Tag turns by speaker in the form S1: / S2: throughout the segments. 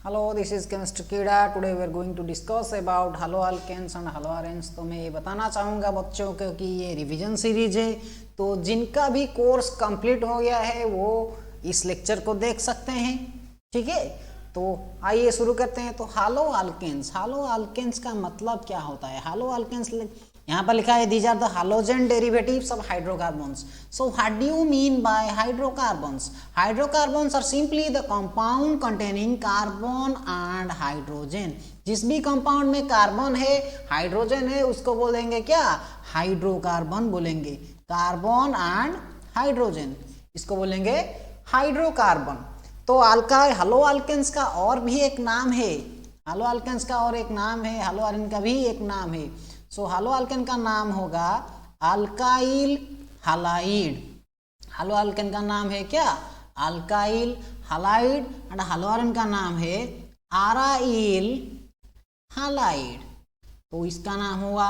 S1: Hello, this is Chemistry Kida. Today we are going to discuss about haloalkanes and haloarenes. तो मैं ये बताना चाहूँगा बच्चों को कि ये रिवीजन सीरीज है, तो जिनका भी कोर्स कंप्लीट हो गया है वो इस लेक्चर को देख सकते हैं। ठीक है, तो आइए शुरू करते हैं। तो हालोअल्केन्स का मतलब क्या होता है? हालोअल्केन्स यहाँ पर लिखा है these are the halogen derivatives of hydrocarbons. So what do you mean by hydrocarbons? Hydrocarbons are simply the compound containing carbon and hydrogen. जिस भी कंपाउंड में कार्बन है हाइड्रोजन है उसको बोलेंगे क्या? हाइड्रोकार्बन बोलेंगे। कार्बन एंड हाइड्रोजन इसको बोलेंगे हाइड्रोकार्बन। तो हालोअल्केन्स का और भी एक नाम है, हालोअल्केन्स का और एक नाम है, हालोआरेन का भी एक नाम है। सो हालोअल्केन का नाम होगा अल्काइल हालाइड। हालोअल्केन का नाम है क्या? Alkyl halide. एंड हालोआरेन का नाम है आराइल हालाइड। तो इसका नाम हुआ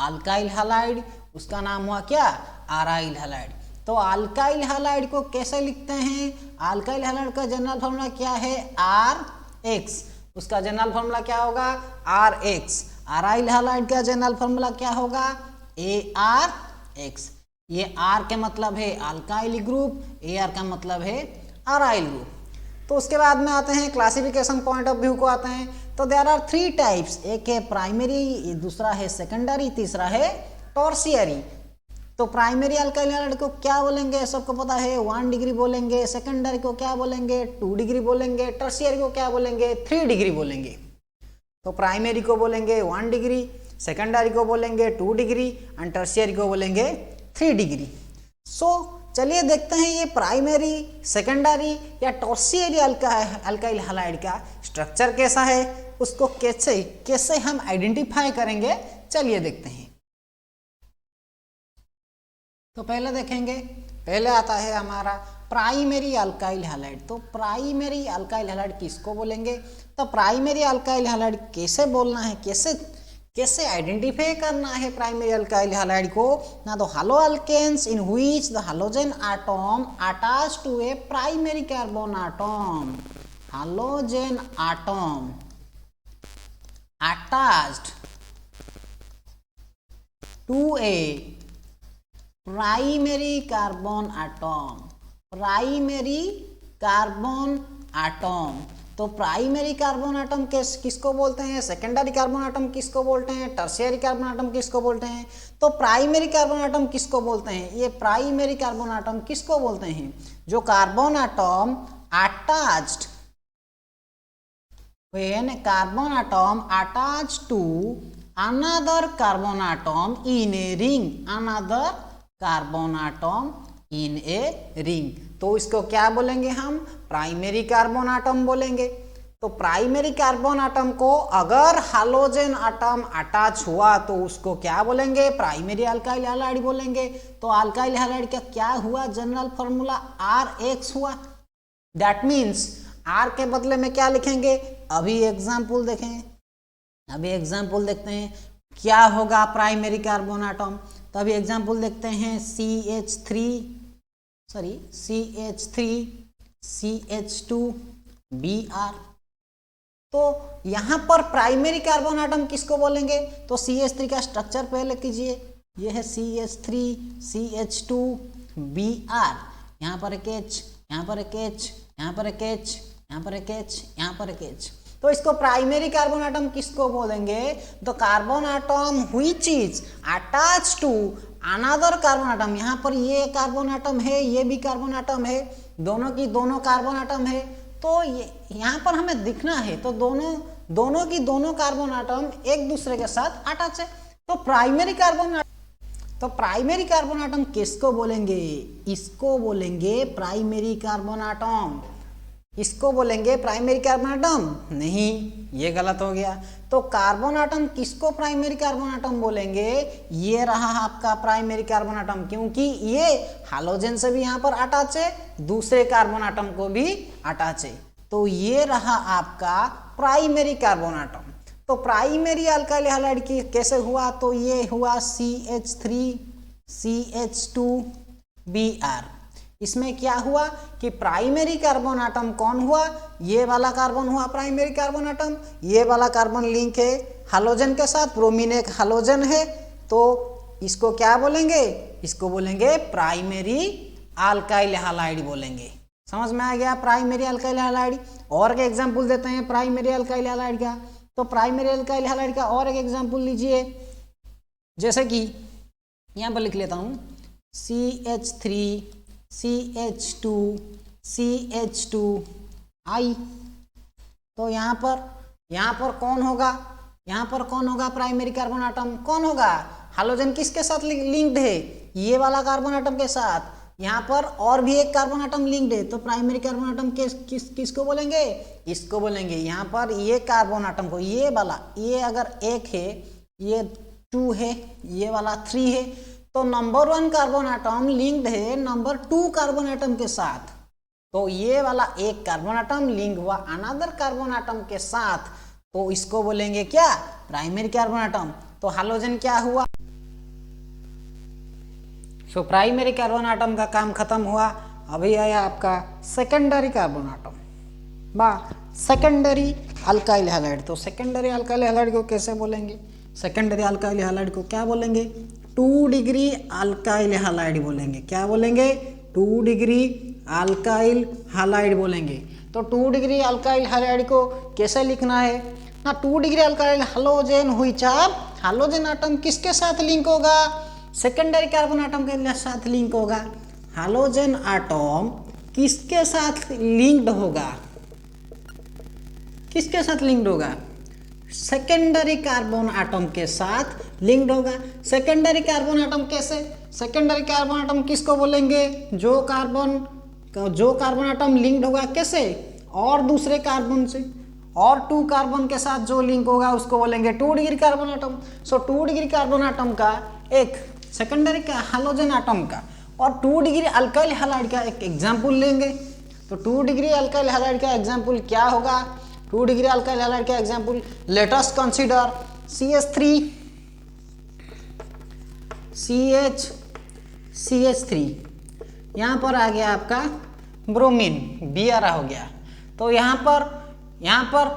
S1: अल्काइल हालाइड, उसका नाम हुआ क्या? आराइल हालाइड। तो अल्काइल हालाइड को कैसे लिखते हैं? अल्काइल हालाइड का जनरल फॉर्मूला क्या है? RX। उसका जनरल फॉर्मूला क्या होगा? RX। आराइल हालाइड का जनरल फॉर्मूला क्या होगा? ARX। ये R के मतलब है अल्काइल ग्रुप, AR का मतलब है आराइल ग्रुप। तो उसके बाद में आते हैं क्लासिफिकेशन पॉइंट ऑफ व्यू को आते हैं। तो देयर आर 3 टाइप्स, एक है प्राइमरी, दूसरा है सेकेंडरी, तीसरा है टर्शियरी। तो प्राइमरी अल्काइल हालाइड को क्या बोलेंगे? सबको पता है 1 डिग्री बोलेंगे। सेकेंडरी को क्या बोलेंगे? 2 डिग्री बोलेंगे। टर्शियरी को क्या बोलेंगे? 3 डिग्री बोलेंगे। तो प्राइमरी को बोलेंगे 1 डिग्री, सेकेंडरी को बोलेंगे 2 डिग्री एंड टर्शियरी को बोलेंगे 3 डिग्री। सो चलिए देखते हैं ये प्राइमरी, सेकेंडरी या टर्शियरी अल्काइल हालाइड का स्ट्रक्चर कैसा है, उसको कैसे हम आइडेंटिफाई करेंगे। चलिए देखते हैं। तो पहले देखेंगे, पहले आता है हमारा प्राइमरी अल्काइल हालाइड। तो प्राइमरी अल्काइल हालाइड किसको बोलेंगे? तो प्राइमरी अल्काइल हालाइड कैसे बोलना है, कैसे आइडेंटिफाई करना है प्राइमरी अल्काइल हालाइड को ना? तो haloalkanes in which the halogen atom attached to a primary carbon atom. Halogen atom attached to a primary carbon atom. Primary carbon atom. तो प्राइमरी कार्बन एटम किसको बोलते हैं? सेकेंडरी कार्बन एटम किसको बोलते हैं? टर्शियरी कार्बन एटम किसको बोलते हैं? तो प्राइमरी कार्बन एटम किसको बोलते हैं? ये प्राइमरी कार्बन एटम किसको बोलते हैं? जो carbon atom attached, when carbon atom attached to another carbon atom in a ring, another carbon atom in a ring. तो इसको क्या बोलेंगे हम? प्राइमरी कार्बन एटम बोलेंगे। तो प्राइमरी कार्बन एटम को अगर हालोजन एटम अटैच हुआ तो उसको क्या बोलेंगे? प्राइमरी अल्काइल हालाइड बोलेंगे। तो अल्काइल हालाइड का क्या हुआ? जनरल फॉर्मूला RX हुआ। दैट मीन्स R के बदले में क्या लिखेंगे? अभी एग्जाम्पल देखें, अभी एग्जाम्पल देखते हैं क्या होगा प्राइमरी कार्बन एटम। तो अभी एग्जाम्पल देखते हैं CH3CH2Br। तो यहां पर प्राइमरी कार्बन एटम किसको बोलेंगे? तो CH3 का स्ट्रक्चर पहले कीजिए। यह है CH3CH2Br। यहाँ पर एक H, यहाँ पर एक H, यहाँ पर एक H, यहाँ पर एक H, यहाँ पर एक H। तो इसको प्राइमरी कार्बन एटम किसको बोलेंगे? तो carbon atom which is attach to another carbon atom. यहाँ पर ये कार्बन एटम है, ये भी कार्बन एटम है, दोनों की दोनों कार्बन एटम है। तो ये यहाँ पर हमें दिखना है तो दोनों की दोनों कार्बन एटम एक दूसरे के साथ अटैच है। तो प्राइमरी कार्बन एटम किसको बोलेंगे? इसको बोलेंगे प्राइमरी कार्बन एटम। इसको बोलेंगे प्राइमरी कार्बन एटम? नहीं, ये गलत हो गया। तो कार्बन एटम किसको प्राइमरी कार्बन एटम बोलेंगे? ये रहा आपका प्राइमरी कार्बन एटम, क्योंकि ये हालोजन से भी यहाँ पर अटैच है, दूसरे कार्बन एटम को भी अटैच है। तो ये रहा आपका प्राइमरी कार्बन एटम। तो प्राइमरी अल्काइल हालाइड की कैसे हुआ? तो ये हुआ CH3CH2Br। इसमें क्या हुआ कि प्राइमरी कार्बन आटम कौन हुआ, ये वाला कार्बन हुआ प्राइमरी कार्बन आटम, ये वाला कार्बन लिंक है हालोजन के साथ, ब्रोमीन एक हालोजन है, तो इसको क्या बोलेंगे, इसको बोलेंगे प्राइमरी अल्काइल हैलाइड बोलेंगे। समझ में आ गया प्राइमरी अल्काइल हैलाइड। और एक एग्जांपल देते हैं प्राइमरी अल्काइल हैलाइड का, तो प्राइमरी अल्काइल हैलाइड का और एक एग्जांपल लीजिए, जैसे कि यहाँ पर लिख लेता हूँ CH3 CH2 CH2I। तो यहाँ पर कौन होगा, यहाँ पर कौन होगा प्राइमरी कार्बन आटम, कौन होगा, हालोजन किसके साथ लिंक्ड है, ये वाला कार्बन आटम के साथ। यहाँ पर और भी एक कार्बन आटम लिंक्ड है, तो प्राइमरी कार्बन आटम किसको बोलेंगे, इसको बोलेंगे। यहाँ पर ये कार्बन आटम को, ये वाला, ये अगर 1 है, ये 2 है, ये वाला 3 है, तो नंबर 1 कार्बन आटम लिंक्ड है नंबर 2 कार्बन आटम के साथ। तो ये वाला एक कार्बन आटम लिंक हुआ अनदर कार्बन आटम के साथ, तो इसको बोलेंगे क्या, प्राइमरी कार्बन आटम। तो हालोजन क्या हुआ, सो प्राइमरी कार्बन आटम का काम खत्म हुआ। अभी आया आपका secondary carbon atom, secondary alkyl halide. तो सेकेंडरी अल्काइल हैलाइड को कैसे बोलेंगे, सेकेंडरी अल्काइल हैलाइड को क्या बोलेंगे, 2 डिग्री अल्काइल हैलाइड बोलेंगे। क्या बोलेंगे, 2 डिग्री अल्काइल हैलाइड बोलेंगे। तो 2 डिग्री अल्काइल हैलाइड को कैसे लिखना है ना, 2 degree alkyl halogen which halogen atom किसके साथ लिंक होगा, सेकेंडरी कार्बन आटम के साथ लिंक होगा। हालोजन आटम किसके साथ लिंक्ड होगा, किसके साथ लिंक्ड होगा, सेकेंडरी कार्बन आटम के साथ लिंक्ड होगा। सेकेंडरी कार्बन आटम कैसे, सेकेंडरी कार्बन आटम किसको बोलेंगे, जो कार्बन आटम लिंक्ड होगा कैसे, और दूसरे कार्बन से, और 2 कार्बन के साथ जो लिंक होगा उसको बोलेंगे 2 डिग्री कार्बन आटम। सो 2 डिग्री कार्बन आटम का एक सेकेंडरी का हालोजन आटम का और 2 डिग्री अल्काइल हैलाइड का एक एग्जाम्पल लेंगे। तो 2 डिग्री अल्काइल हैलाइड का एग्जाम्पल क्या होगा, 2 डिग्री अल्काइल हैलाइड का example let us consider CH3 यहाँ पर आ गया आपका ब्रोमीन, B हो गया। तो यहाँ पर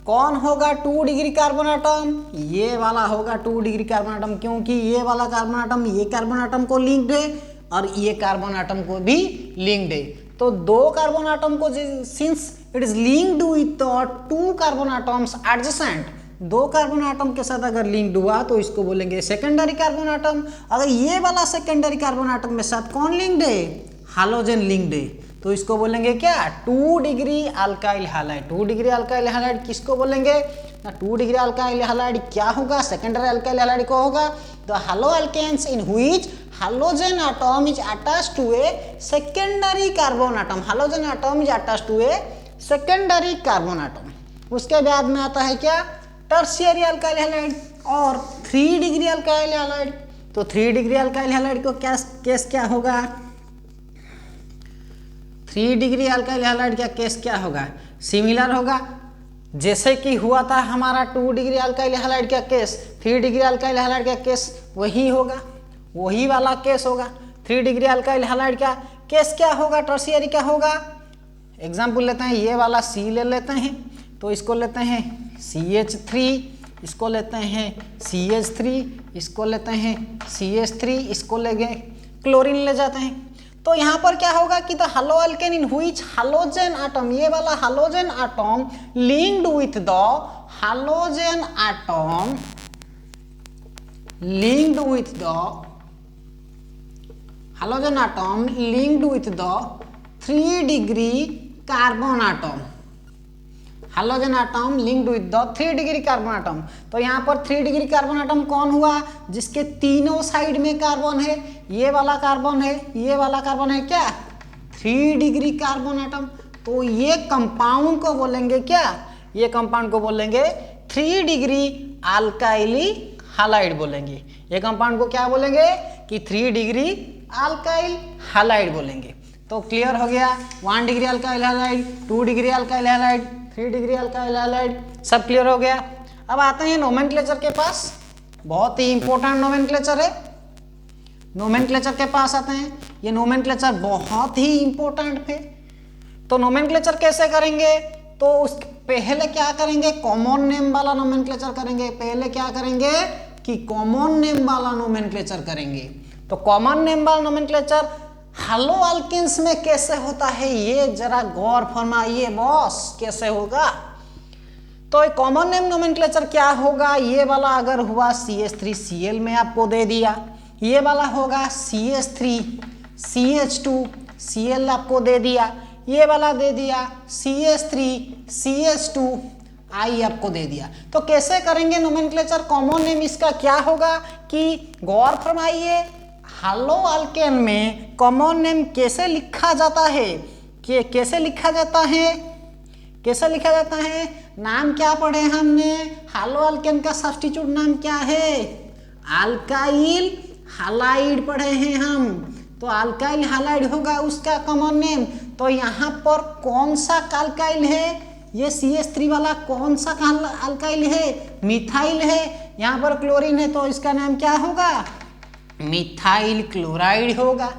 S1: कौन होगा 2 डिग्री कार्बन आटम, ये वाला होगा 2 डिग्री कार्बन आटम, क्योंकि ये वाला कार्बन आटम ये कार्बन आटम को लिंक्ड है और ये कार्बन आटम को भी लिंक्ड है। तो 2 कार्बन आटम को since it is linked with 2 carbon atoms adjacent, 2 carbon atom के साथ अगर लिंक्ड हुआ तो इसको बोलेंगे सेकेंडरी कार्बन आटम। अगर ये वाला सेकेंडरी कार्बन आटम के साथ कौन लिंक्ड है, हालोजन लिंक्ड है, तो इसको बोलेंगे क्या, 2 degree alkyl halide. 2 degree alkyl halide किसको बोलेंगे ना, 2 डिग्री अल्काइल हैलाइड क्या होगा, सेकेंडरी अल्काइल हैलाइड को होगा the haloalkanes in which halogen atom is attached to a secondary carbon atom, halogen atom is attached to a secondary carbon atom। उसके बाद में आता है क्या, टर्शियरी अल्काइल हैलाइड और 3 डिग्री अल्काइल हैलाइड। तो 3 डिग्री अल्काइल हैलाइड को case क्या होगा, 3 डिग्री अल्काइल हैलाइड का केस क्या होगा, सिमिलर होगा जैसे कि हुआ था हमारा 2 डिग्री अल्काइल हैलाइड का केस, 3 डिग्री अल्काइल हैलाइड का केस वही होगा, वही वाला केस होगा। 3 डिग्री अल्काइल हैलाइड का केस क्या होगा, टर्शियरी क्या होगा। एग्जाम्पल लेते हैं, ये वाला C ले लेते हैं, तो इसको लेते हैं CH3, इसको लेते हैं CH3, इसको लेते हैं CH3, इसको लेंगे क्लोरीन ले जाते हैं। तो यहाँ पर क्या होगा कि the haloalkane in which halogen atom, ये वाला halogen atom linked with the halogen atom linked with the halogen atom linked with the 3 degree carbon atom, halogen atom linked with the 3 degree carbon atom. तो यहाँ पर 3 degree carbon atom कौन हुआ, जिसके तीनों side में कार्बन है, ये वाला कार्बन है, ये वाला कार्बन है, क्या 3 डिग्री कार्बन आटम। तो ये कंपाउंड को बोलेंगे क्या, ये कंपाउंड को बोलेंगे 3 डिग्री अल्काइली हैलाइड बोलेंगे। ये कंपाउंड को क्या बोलेंगे कि 3 डिग्री अल्काइल हैलाइड बोलेंगे। तो क्लियर हो गया, 1 degree alkyl halide, 2 degree alkyl halide, 3 degree alkyl halide, सब क्लियर हो गया। अब आते हैं नोमेनक्लेचर के पास, बहुत ही इंपॉर्टेंट नोमेनक्लेचर है। नोमेनक्लेचर के पास आते हैं। ये नोमेनक्लेचर बहुत ही इंपॉर्टेंट है। तो नोमेनक्लेचर कैसे करेंगे, तो उस पहले क्या करेंगे, कॉमन नेम वाला नोमेनक्लेचर करेंगे। पहले क्या करेंगे कि कॉमन नेम वाला नोमेनक्लेचर करेंगे। तो कॉमन नेम वाला नोमेनक्लेचर हेलो अल्केन्स में कैसे होता है ये जरा गौर फरमाइए बॉस, कैसे होगा। तो कॉमन नेम नोमेनक्लेचर क्या होगा, ये वाला अगर हुआ CH3Cl में आपको दे दिया, ये वाला होगा CH3CH2Cl आपको दे दिया, ये वाला दे दिया CH3CH2I आपको दे दिया। तो कैसे करेंगे नोमेनक्लेचर, कॉमन नेम इसका क्या होगा कि गौर फरमाइए, हेलो अल्केन में कॉमन नेम कैसे लिखा जाता है, कि कैसे लिखा जाता है, कैसे लिखा जाता है। नाम क्या पढ़े हमने, हेलो अल्केन का सब्स्टिट्यूट नाम क्या है, अल्काइल हैलाइड पढ़े हैं हम। तो अल्काइल हैलाइड होगा उसका कॉमन नेम। तो यहाँ पर कौन सा अल्काइल है, ये CH3 वाला कौन सा अल्काइल है, मिथाइल है। यहाँ पर क्लोरीन है तो इसका नाम क्या होगा, मिथाइल क्लोराइड होगा।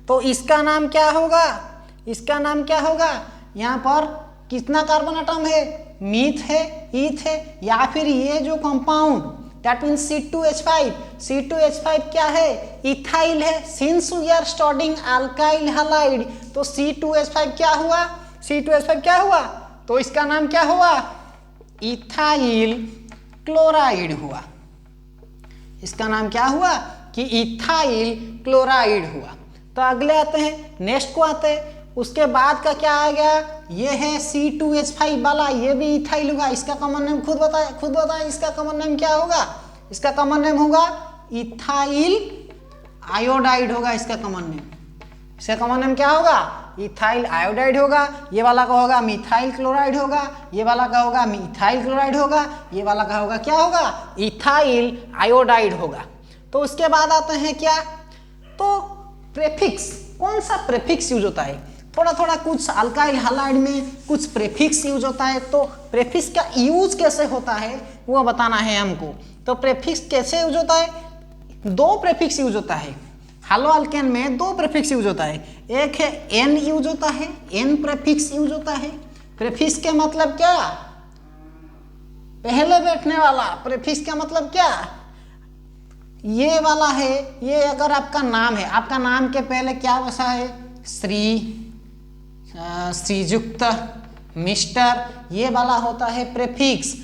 S1: तो इसका नाम क्या होगा, इसका नाम क्या होगा, यहाँ पर कितना कार्बन एटम है, मीथ है, ईथ है, या फिर ये जो compound that means C2H5, C2H5 क्या है, इथाइल है। Since we are studying alkyl halide तो C2H5 क्या हुआ, C2H5 क्या हुआ, तो इसका नाम क्या हुआ, इथाइल क्लोराइड हुआ। इसका नाम क्या हुआ कि इथाइल क्लोराइड हुआ। तो अगले आते हैं, नेक्स्ट को आते हैं, उसके बाद का क्या आ गया, ये है C2H5 वाला, ये भी इथाइल होगा। इसका कॉमन नेम खुद बताए इसका कॉमन नेम क्या होगा, इसका कॉमन नेम होगा इथाइल आयोडाइड होगा। इसका कॉमन नेम, इसका कॉमन नेम क्या होगा, इथाइल आयोडाइड होगा। ये वाला का होगा मिथाइल क्लोराइड होगा, ये वाला का होगा मिथाइल क्लोराइड होगा, ये वाला का होगा क्या होगा, इथाइल आयोडाइड होगा। तो उसके बाद आते हैं क्या, तो प्रेफिक्स, कौन सा प्रेफिक्स यूज होता है, थोड़ा थोड़ा कुछ अल्काइल हैलाइड में कुछ प्रेफिक्स यूज होता है। तो प्रेफिक्स का यूज कैसे होता है वो बताना है हमको। तो प्रेफिक्स कैसे यूज होता है, दो प्रेफिक्स यूज होता है हेलो अल्केन में, दो प्रेफिक्स यूज होता है। एक है एन यूज होता है, एन प्रेफिक्स यूज होता है। प्रेफिक्स के मतलब क्या, पहले बैठने वाला। प्रेफिक्स का मतलब क्या, ये वाला है, ये अगर आपका नाम है, आपका नाम के पहले क्या बसा है, श्री, श्रीयुक्त, मिस्टर, ये वाला होता है प्रेफिक्स।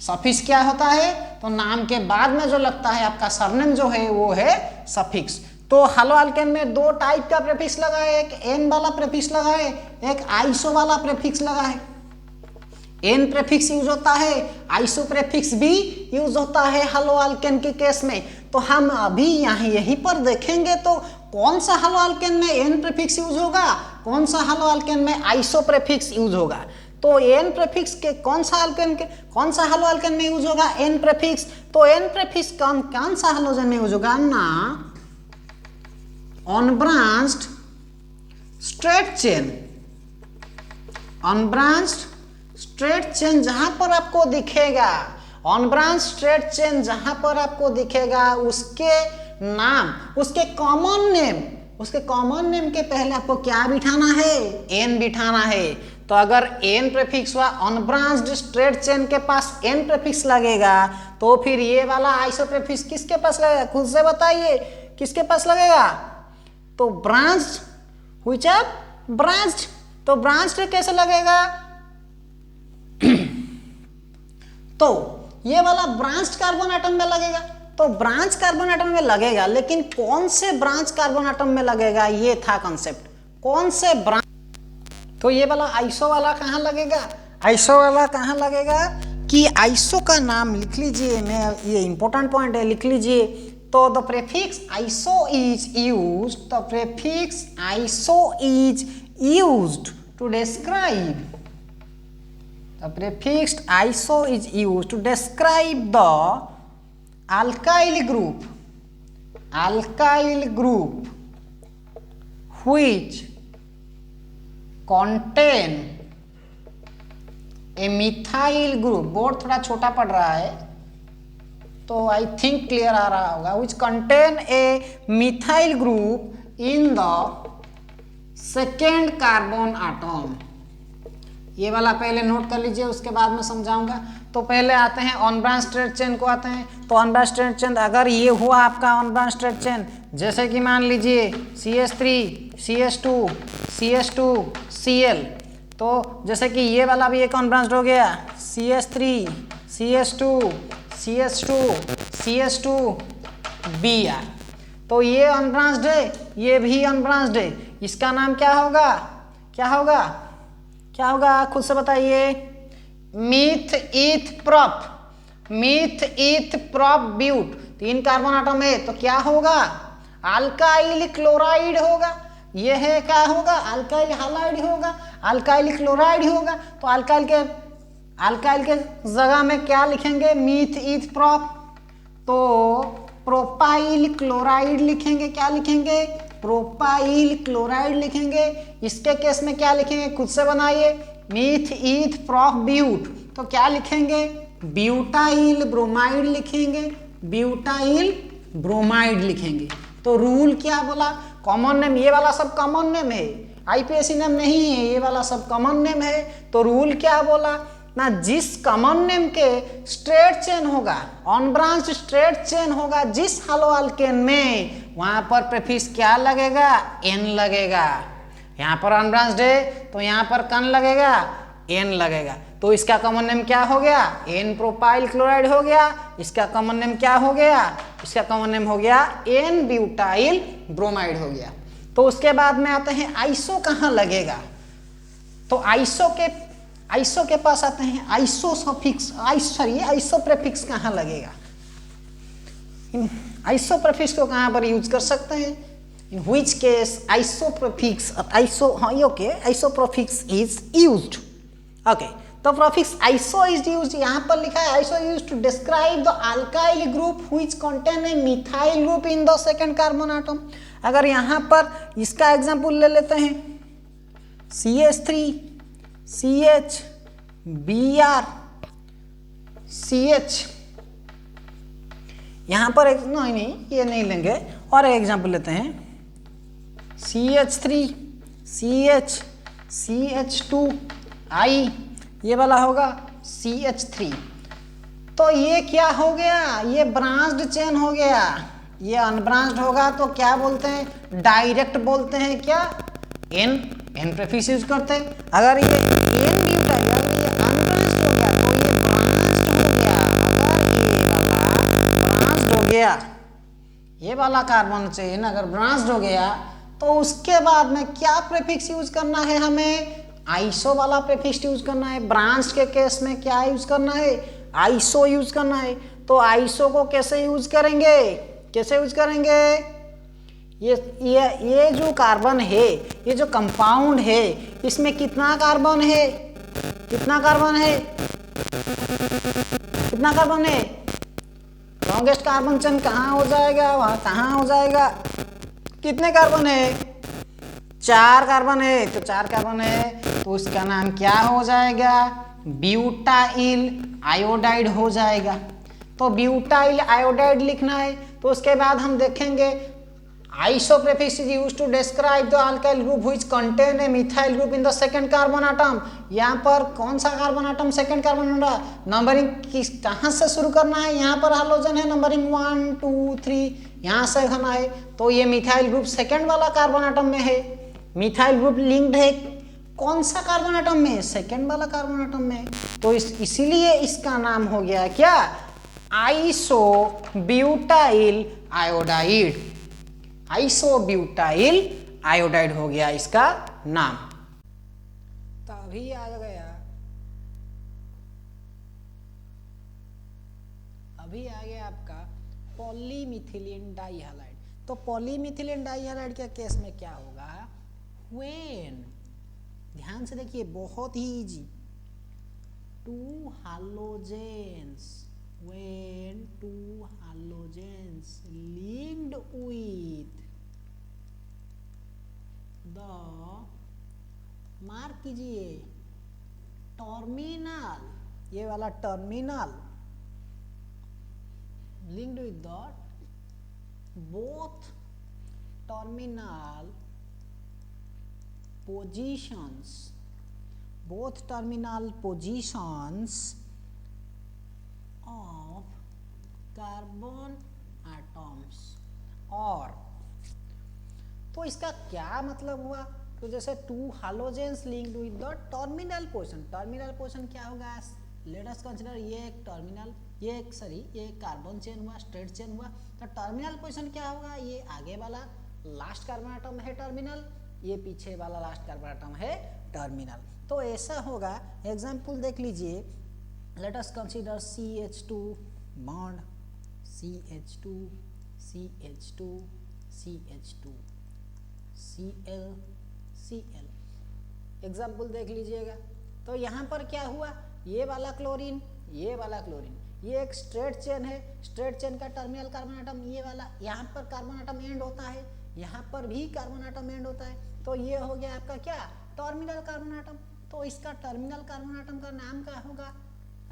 S1: सफिक्स क्या होता है, तो नाम के बाद में जो लगता है आपका सरनेम जो है वो है सफिक्स। तो हेलो अल्केन में दो टाइप का प्रेफिक्स लगा है, एक एन वाला प्रेफिक्स लगा है, एक आइसो वाला प्रेफिक्स लगा है। एन प्रेफिक्स यूज होता है, आइसो प्रेफिक्स भी यूज होता है हेलो अल्केन के केस में। तो हम अभी यहीं पर देखेंगे तो कौन सा हेलो अल्केन में एन प्रेफिक्स यूज होगा, कौन सा हेलो अल्केन में आइसो प्रेफिक्स यूज होगा। तो एन प्रेफिक्स के कौन सा हेलो अल्केन में यूज होगा, एन प्रेफिक्स। तो एन प्रेफिक्स कौन सा हेलोजन में यूज होगा ना, unbranched straight chain, unbranched straight chain जहां पर आपको दिखेगा, अनब्रांच स्ट्रेट चेन जहां पर आपको दिखेगा, उसके नाम, उसके कॉमन नेम के पहले आपको क्या बिठाना है, एन बिठाना है। तो अगर एन प्रेफिक्स हुआ, अनब्रांच्ड स्ट्रेट चेन के पास एन प्रेफिक्स लगेगा, तो फिर ये वाला आइसो प्रेफिक्स किसके पास लगेगा, खुद से बताइए किसके पास लगेगा। तो ब्रांच्ड, व्हिच आर ब्रांच्ड, तो ब्रांच्ड कैसे लगेगा तो ये वाला ब्रांच कार्बन एटम में लगेगा। तो ब्रांच कार्बन एटम में लगेगा, लेकिन कौन से ब्रांच कार्बन एटम में लगेगा, ये था कंसेप्ट, कौन से ब्रांच। तो ये वाला आइसो वाला कहाँ लगेगा, आइसो वाला कहाँ लगेगा कि आइसो का नाम लिख लीजिए, मैं ये इंपॉर्टेंट पॉइंट है, लिख लीजिए। तो the prefix iso is used, the prefix iso is used to describe, the prefix iso is used to describe the alkyl group which contain a methyl group। Board थोड़ा छोटा पड़ रहा है तो आई थिंक क्लियर आ रहा होगा। which contain a methyl group in the second carbon atom. ये वाला पहले नोट कर लीजिए, उसके बाद में समझाऊंगा। तो पहले आते हैं ऑन ब्रांच स्ट्रेट चेन को आते हैं। तो ऑन ब्रांच स्ट्रेट चेन अगर ये हुआ आपका ऑन ब्रांच स्ट्रेट चेन, जैसे कि मान लीजिए CH3 CH2 CH2 Cl, तो जैसे कि ये वाला भी एक ऑन ब्रांच हो गया CH3 CH2 CH2 CH2 Br। तो ये अनब्रांच्ड है, ये भी अनब्रांच्ड है। इसका नाम क्या होगा, क्या होगा, क्या होगा, खुद से बताइए। Meth eth prop, meth eth prop but. 3 carbon atom है तो क्या होगा, अल्काइल क्लोराइड होगा। ये है क्या होगा, अल्काइल हैलाइड होगा, अल्काइल क्लोराइड होगा। तो अल्काइल के जगह में क्या लिखेंगे, मीथ ईथ प्रोप। तो प्रोपाइल क्लोराइड लिखेंगे, क्या लिखेंगे, प्रोपाइल क्लोराइड लिखेंगे। इसके केस में क्या लिखेंगे, खुद से बनाइए। मीथ ईथ प्रोप ब्यूट, तो क्या लिखेंगे, ब्यूटाइल ब्रोमाइड लिखेंगे, ब्यूटाइल ब्रोमाइड लिखेंगे। तो रूल क्या बोला, कॉमन नेम, ये वाला सब कॉमन नेम है, आईपीएससी नेम नहीं है, ये वाला सब कॉमन नेम है। तो रूल क्या बोला ना, जिस कॉमन नेम के स्ट्रेट चेन होगा, ऑन ब्रांच स्ट्रेट चेन होगा जिस हालो अल्केन में, वहां पर प्रीफिक्स क्या लगेगा, एन लगेगा। यहाँ पर ऑन ब्रांच है तो यहाँ पर कन लगेगा, एन लगेगा। तो इसका कॉमन नेम क्या हो गया, एन प्रोपाइल क्लोराइड हो गया। इसका कॉमन नेम क्या हो गया, इसका कॉमन नेम हो गया एन ब्यूटाइल ब्रोमाइड हो गया। तो उसके बाद में आते हैं आइसो कहाँ लगेगा। तो आइसो के पास आते हैं, आइसो प्रेफिक्स कहाँ लगेगा। आइसो प्रेफिक्स को कहाँ पर यूज कर सकते हैं, in which case iso prefix is used. Okay, तो प्रीफिक्स आइसो इज यूज्ड, यहाँ पर लिखा है iso used to describe the alkyl group which contain a methyl group in the second carbon atom. अगर यहाँ पर इसका एग्जांपल ले लेते हैं, CH3 CH Br CH, यहाँ पर एक नहीं ये नहीं लेंगे, और एक एग्जांपल लेते हैं CH3 CH CH2 I, ये वाला होगा CH3। तो ये क्या हो गया, ये ब्रांच्ड चेन हो गया। ये अनब्रांच्ड होगा तो क्या बोलते हैं, डायरेक्ट बोलते हैं, क्या, एन प्रीफिक्स यूज करते हैं। अगर ये एन ब्यूटाइल, अगर ये अनब्रांच्ड हो गया तो ये ब्रांच्ड हो गया। अगर ये वाला ब्रांच्ड हो गया, ये वाला कार्बन चेन अगर ब्रांच्ड हो गया तो उसके बाद में क्या प्रीफिक्स यूज करना है, हमें आइसो वाला प्रीफिक्स यूज करना है। ब्रांच के केस में क्या यूज करना है, आइसो यूज करना है। तो आइसो को कैसे यूज करेंगे, कैसे यूज करेंगे, ये जो कार्बन है, ये जो कंपाउंड है, इसमें कितना कार्बन है, कितना कार्बन है, कितना कार्बन है, लॉन्गेस्ट कार्बन चेन कहाँ हो जाएगा, वहां कहाँ हो जाएगा, कितने कार्बन है, 4 कार्बन है। तो 4 कार्बन है तो उसका नाम क्या हो जाएगा, ब्यूटाइल आयोडाइड हो जाएगा। तो ब्यूटाइल आयोडाइड लिखना है। तो उसके बाद हम देखेंगे iso prefix is used to describe the alkyl group which contain a methyl group in the second carbon atom. यहाँ पर कौन सा carbon atom second carbon atom, numbering किस कहाँ से शुरू करना है, यहाँ पर हाइड्रोजन है, नंबरिंग 1 2 3 यहाँ से करना है। तो ये मिथाइल ग्रुप सेकंड वाला कार्बन आटम में है। मिथाइल ग्रुप लिंक्ड है कौन सा कार्बन आटम में, सेकंड वाला कार्बन आटम में। तो इसीलिए इसका नाम हो गया क्या, iso butyl iodide. Iso butyl iodide हो गया इसका नाम। तभी आ गया, अभी आ गया आपका पॉलीमिथिलीन डाइहैलाइड। तो पॉलीमिथिलीन डाइहैलाइड के केस में क्या होगा, व्हेन, ध्यान से देखिए बहुत ही easy, 2 halogens, when 2 halogens linked with the, mark कीजिए, टर्मिनल, ये वाला terminal, linked with the both terminal positions, both terminal positions of carbon atoms. और तो इसका क्या मतलब हुआ? तो जैसे two halogens linked with the terminal position, terminal position क्या होगा? लेट अस कंसीडर ये एक टर्मिनल, ये एक कार्बन चेन हुआ, स्ट्रेट चेन हुआ। तो टर्मिनल पोजीशन क्या होगा? ये आगे वाला लास्ट कार्बन एटम है टर्मिनल, ये पीछे वाला लास्ट कार्बन एटम है टर्मिनल। तो ऐसा होगा, एग्जाम्पल देख लीजिए, let us consider CH2 bond, CH2 CH2 CH2 Cl Cl। Example देख लीजिएगा। तो यहाँ पर क्या हुआ? ये वाला क्लोरीन, ये वाला क्लोरीन, ये एक स्ट्रेट चेन है, स्ट्रेट चेन का टर्मिनल कार्बन एटम ये वाला, यहाँ पर कार्बन एटम एंड होता है, यहाँ पर भी कार्बन एटम एंड होता है। तो ये हो गया आपका क्या? Terminal carbon atom. तो इसका टर्मिनल कार्बन एटम का नाम क्या होगा?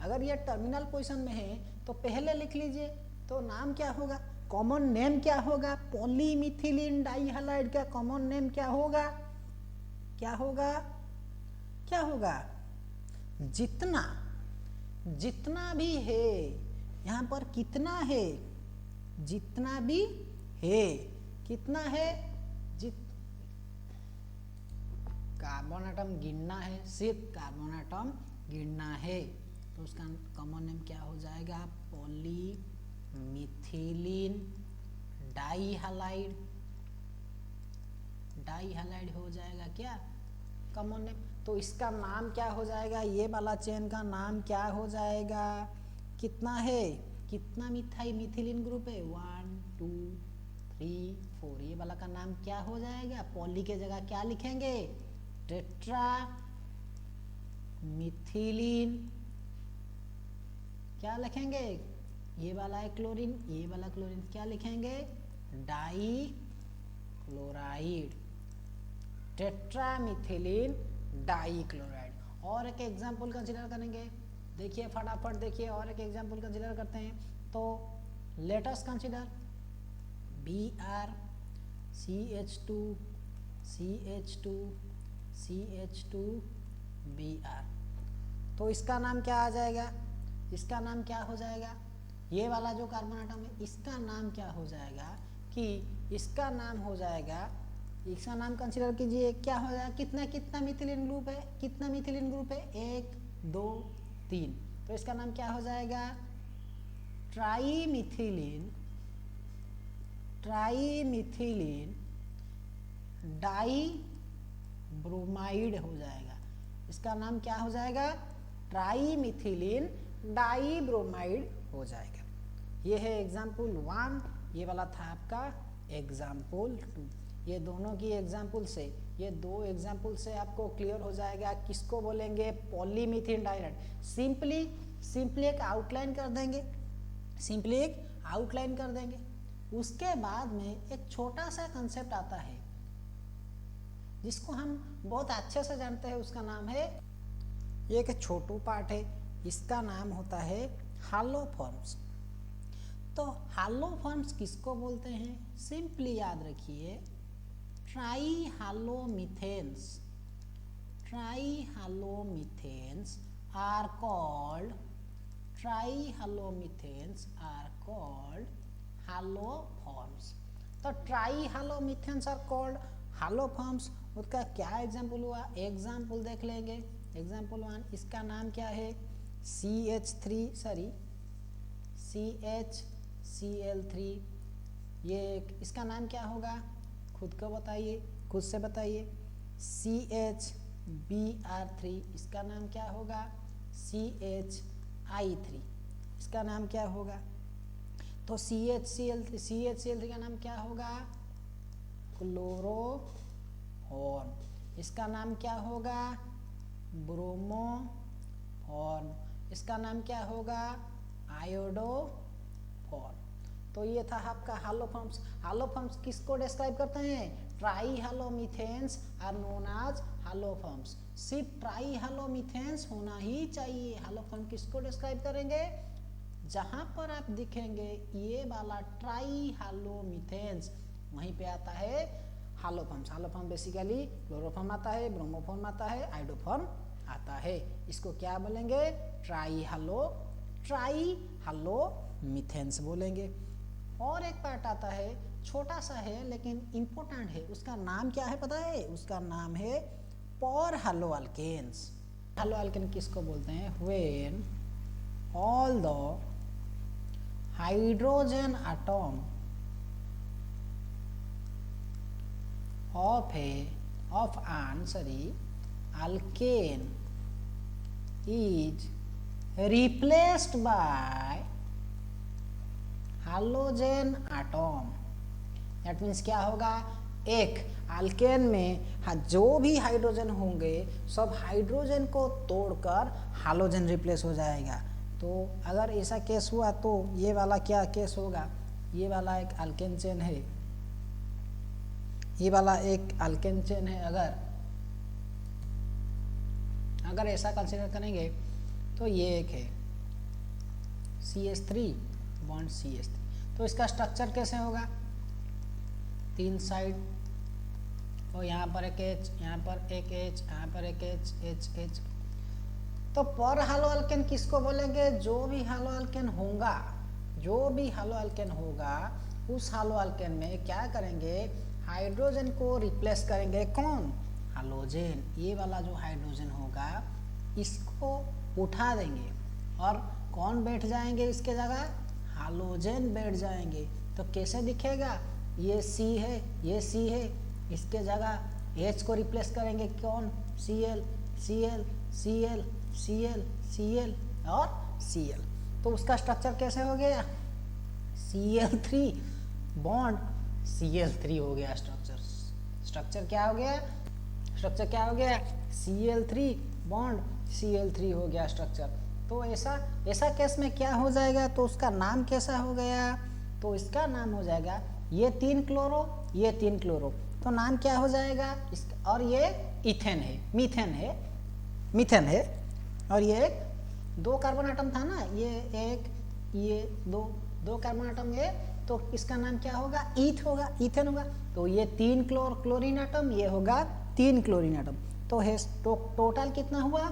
S1: अगर ये टर्मिनल पोजीशन में है तो पहले लिख लीजिए, तो नाम क्या होगा? कॉमन नेम क्या होगा? पॉलीमिथिलीन डाइहैलाइड का कॉमन नेम क्या होगा? क्या होगा? क्या होगा? जितना, जितना भी है, यहाँ पर कितना है? जितना भी है, कितना है? कार्बन एटम गिनना है, सिर्फ कार्बन एटम गिनना है, तो उसका कॉमन नेम क्या हो जाएगा? पॉलीमिथिलीन डाइहैलाइड, डाइहैलाइड हो जाएगा क्या कॉमन नेम? तो इसका नाम क्या हो जाएगा? ये वाला चेन का नाम क्या हो जाएगा? कितना है? कितना मिथिलीन ग्रुप है? 1 2 3 4। ये वाला का नाम क्या हो जाएगा? पॉली के जगह क्या लिखेंगे? Tetra methylene. क्या लिखेंगे? ये वाला है क्लोरीन, ये वाला क्लोरीन, क्या लिखेंगे? Di chloride, tetramethylene di chloride. और एक एग्जाम्पल कंसिडर करेंगे, देखिए फटाफट देखिए, और एक एग्जाम्पल कंसिडर करते हैं। तो let us consider Br CH2 CH2 CH2 Br। तो इसका नाम क्या आ जाएगा? इसका नाम क्या हो जाएगा? ये वाला जो कार्बन एटम है इसका नाम क्या हो जाएगा? कि इसका नाम हो जाएगा, इसका नाम कंसीडर कीजिए, क्या हो जाएगा? कितना कितना मिथिलीन ग्रुप है? कितना मिथिलीन ग्रुप है? 1 2 3। तो इसका नाम क्या हो जाएगा? ट्राईमिथिलीन, ट्राईमिथिलीन डाई ब्रोमाइड हो जाएगा। इसका नाम क्या हो जाएगा? ट्राईमिथिलीन डाई ब्रोमाइड हो जाएगा। ये है एग्जाम्पल 1, ये वाला था आपका एग्जाम्पल 2। ये दोनों की एग्जाम्पल से, ये दो एग्जाम्पल से आपको क्लियर हो जाएगा किसको बोलेंगे पॉलीमिथिलीन डाइहैलाइड। सिंपली एक आउटलाइन कर देंगे, सिंपली एक आउटलाइन कर देंगे। उसके बाद में एक छोटा सा कंसेप्ट आता है जिसको हम बहुत अच्छे से जानते हैं, उसका नाम है, ये एक छोटू पार्ट है, इसका नाम होता है हालोफॉर्म्स। तो हालोफॉर्म्स किसको बोलते हैं? सिंपली याद रखिए, ट्राईहालोमीथेन्स, ट्राईहालोमीथेन्स आर कॉल्ड, ट्राईहालोमीथेन्स आर कॉल्ड हालोफॉर्म्स। तो ट्राईहालोमीथेन्स आर कॉल्ड हालोफॉर्म्स। उसका क्या एग्जाम्पल हुआ? एग्जाम्पल देख लेंगे। एग्जाम्पल 1, इसका नाम क्या है? CH3 ये इसका नाम क्या होगा? खुद को बताइए, खुद से बताइए। CHBr3 इसका नाम क्या होगा? CHI3 इसका नाम क्या होगा? तो CHCl3 का नाम क्या होगा? क्लोरोफॉर्म। इसका नाम क्या होगा? ब्रोमोफॉर्म। इसका नाम क्या होगा? आयोडोफॉर्म। तो ये था आपका हालोफॉर्म्स। हालोफॉर्म्स किसको डिस्क्राइब करते हैं? ट्राईहालोमीथेन्स आर नोन एज हालोफॉर्म्स। सिर्फ ट्राईहालोमीथेन्स होना ही चाहिए। हालोफॉर्म किसको डिस्क्राइब करेंगे? जहां पर आप दिखेंगे ये वाला ट्राईहालोमीथेन्स, वहीं पे आता है हालोफॉर्म्स। हालोफॉर्म बेसिकली क्लोरोफॉर्म आता है, ब्रोमोफॉर्म आता है, आइडोफॉर्म आता है। इसको क्या बोलेंगे? ट्राई हालो मीथेन्स बोलेंगे। और एक पार्ट आता है, छोटा सा है लेकिन इम्पोर्टेंट है, उसका नाम क्या है पता है? उसका नाम है पर हालो अल्केन्स। हालो अल्केन किसको बोलते हैं? When all the hydrogen atom of an alkane is replaced by halogen atom। That means क्या होगा? एक अल्केन में जो भी हाइड्रोजन होंगे सब हाइड्रोजन को तोड़कर हालोजन रिप्लेस हो जाएगा। तो अगर ऐसा केस हुआ तो ये वाला क्या केस होगा? ये वाला एक अल्केन चेन है, ये वाला एक अल्केन चेन है। अगर ऐसा कंसीडर करेंगे तो ये एक है CH3 बॉन्ड CH3। तो इसका स्ट्रक्चर कैसे होगा? 3 साइड, तो यहाँ पर एक H, यहाँ पर एक H, यहाँ पर एक H। तो पर हालो अल्केन किसको बोलेंगे? जो भी हालो अल्केन होगा उस हालो अल्केन में क्या करेंगे? हाइड्रोजन को रिप्लेस करेंगे। कौन? हालोजन। ये वाला जो हाइड्रोजन होगा इसको उठा देंगे और कौन बैठ जाएंगे इसके जगह? हालोजन बैठ जाएंगे। तो कैसे दिखेगा? ये C है, ये C है, इसके जगह H को रिप्लेस करेंगे। कौन? Cl और Cl। तो उसका स्ट्रक्चर कैसे हो गया? Cl3 बॉन्ड Cl3 हो गया। स्ट्रक्चर क्या हो गया? Cl3 बॉन्ड Cl3 हो गया स्ट्रक्चर। तो ऐसा केस में क्या हो जाएगा? तो उसका नाम कैसा हो गया? तो इसका नाम हो जाएगा ये 3 क्लोरो, ये 3 क्लोरो, तो नाम क्या हो जाएगा इसका? और ये इथेन है, मीथेन है। और ये एक 2 कार्बन एटम था ना, ये एक, ये 2 कार्बन एटम है, तो इसका नाम क्या होगा? इथेन होगा। तो ये 3 क्लोरीन एटम, ये होगा 3 क्लोरीन एटम। तो टोटल कितना हुआ?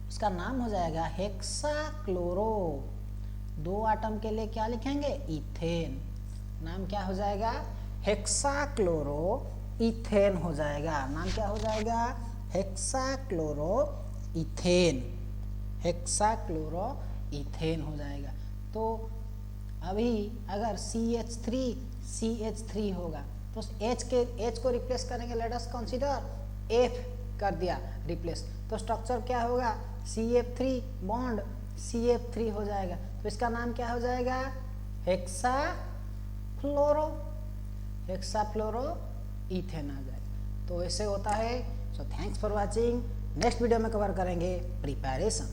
S1: उसका नाम हो जाएगा हेक्साक्लोरो। 2 एटम के लिए क्या लिखेंगे? इथेन। नाम क्या हो जाएगा? हेक्साक्लोरो इथेन हो जाएगा। नाम क्या हो जाएगा? हेक्साक्लोरो इथेन हो जाएगा। तो अभी अगर CH3 होगा तो H को रिप्लेस करेंगे। लेट अस कंसीडर F कर दिया रिप्लेस, तो स्ट्रक्चर क्या होगा? CF3 बॉन्ड CF3 हो जाएगा। तो इसका नाम क्या हो जाएगा? हेक्साफ्लोरो इथेन आ जाएगा। तो ऐसे होता है। So thanks for watching. Next video में कवर करेंगे प्रिपरेशन।